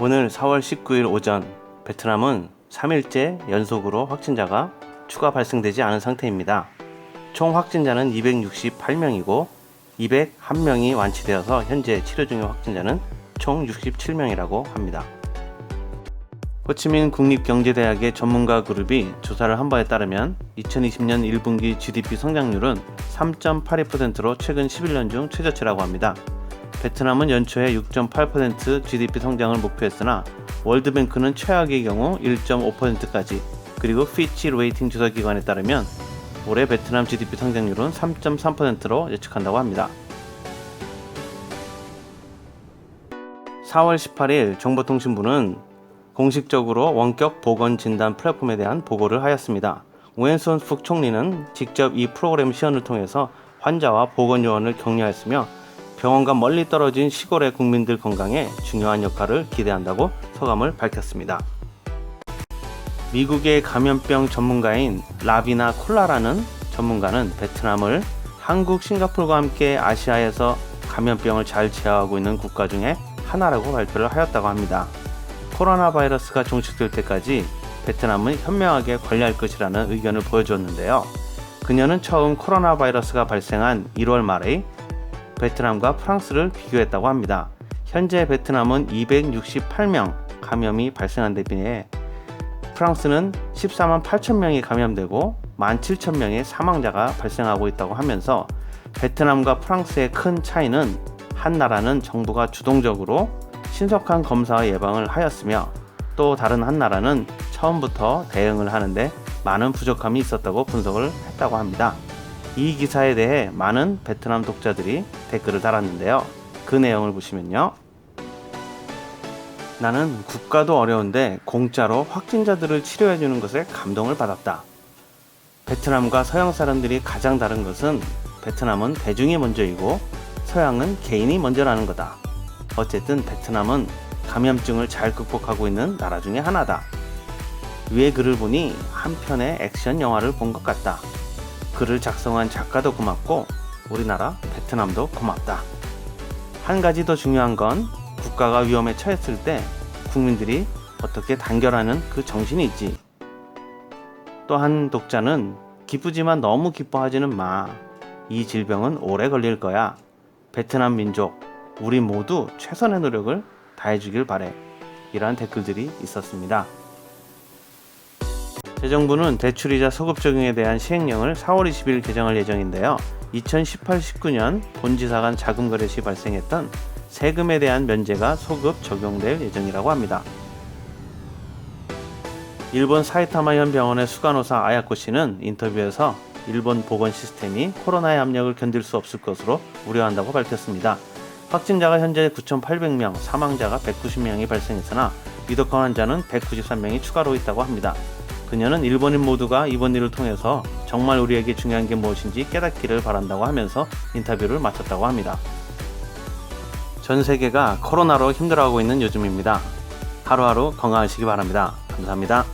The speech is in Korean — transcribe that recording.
오늘 4월 19일 오전 베트남은 3일째 연속으로 확진자가 추가 발생되지 않은 상태입니다. 총 확진자는 268명이고 201명이 완치되어서 현재 치료 중인 확진자는 총 67명이라고 합니다. 호치민 국립경제대학의 전문가 그룹이 조사를 한 바에 따르면 2020년 1분기 GDP 성장률은 3.82%로 최근 11년 중 최저치라고 합니다. 베트남은 연초에 6.8% GDP 성장을 목표했으나 월드뱅크는 최악의 경우 1.5%까지, 그리고 피치 레이팅 조사기관에 따르면 올해 베트남 GDP 성장률은 3.3%로 예측한다고 합니다. 4월 18일 정보통신부는 공식적으로 원격 보건 진단 플랫폼에 대한 보고를 하였습니다. 우엔손 푹 총리는 직접 이 프로그램 시연을 통해서 환자와 보건 요원을 격려했으며 병원과 멀리 떨어진 시골의 국민들 건강에 중요한 역할을 기대한다고 소감을 밝혔습니다. 미국의 감염병 전문가인 라비나 콜라라는 전문가는 베트남을 한국, 싱가포르와 함께 아시아에서 감염병을 잘 제어하고 있는 국가 중에 하나라고 발표를 하였다고 합니다. 코로나 바이러스가 종식될 때까지 베트남은 현명하게 관리할 것이라는 의견을 보여주었는데요. 그녀는 처음 코로나 바이러스가 발생한 1월 말에 베트남과 프랑스를 비교했다고 합니다. 현재 베트남은 268명 감염이 발생한 데 비해 프랑스는 14만 8천 명이 감염되고 17,000명의 사망자가 발생하고 있다고 하면서 베트남과 프랑스의 큰 차이는 한 나라는 정부가 주동적으로 신속한 검사와 예방을 하였으며 또 다른 한 나라는 처음부터 대응을 하는데 많은 부족함이 있었다고 분석을 했다고 합니다. 이 기사에 대해 많은 베트남 독자들이 댓글을 달았는데요. 그 내용을 보시면요. 나는 국가도 어려운데 공짜로 확진자들을 치료해주는 것에 감동을 받았다. 베트남과 서양 사람들이 가장 다른 것은 베트남은 대중이 먼저이고 서양은 개인이 먼저라는 거다. 어쨌든 베트남은 감염증을 잘 극복하고 있는 나라 중에 하나다. 위의 글을 보니 한 편의 액션 영화를 본 것 같다. 글을 작성한 작가도 고맙고 우리나라 베트남도 고맙다. 한 가지 더 중요한 건 국가가 위험에 처했을 때 국민들이 어떻게 단결하는 그 정신이지. 또 한 독자는 기쁘지만 너무 기뻐하지는 마. 이 질병은 오래 걸릴 거야. 베트남 민족, 우리 모두 최선의 노력을 다해주길 바래. 이러한 댓글들이 있었습니다. 새 정부는 대출이자 소급 적용에 대한 시행령을 4월 20일 개정할 예정인데요. 2018-19년 본지사 간 자금 거래 시 발생했던 세금에 대한 면제가 소급 적용될 예정이라고 합니다. 일본 사이타마현 병원의 수간호사 아야코 씨는 인터뷰에서 일본 보건 시스템이 코로나의 압력을 견딜 수 없을 것으로 우려한다고 밝혔습니다. 확진자가 현재 9,800명, 사망자가 190명이 발생했으나 위독한 환자는 193명이 추가로 있다고 합니다. 그녀는 일본인 모두가 이번 일을 통해서 정말 우리에게 중요한 게 무엇인지 깨닫기를 바란다고 하면서 인터뷰를 마쳤다고 합니다. 전 세계가 코로나로 힘들어하고 있는 요즘입니다. 하루하루 건강하시기 바랍니다. 감사합니다.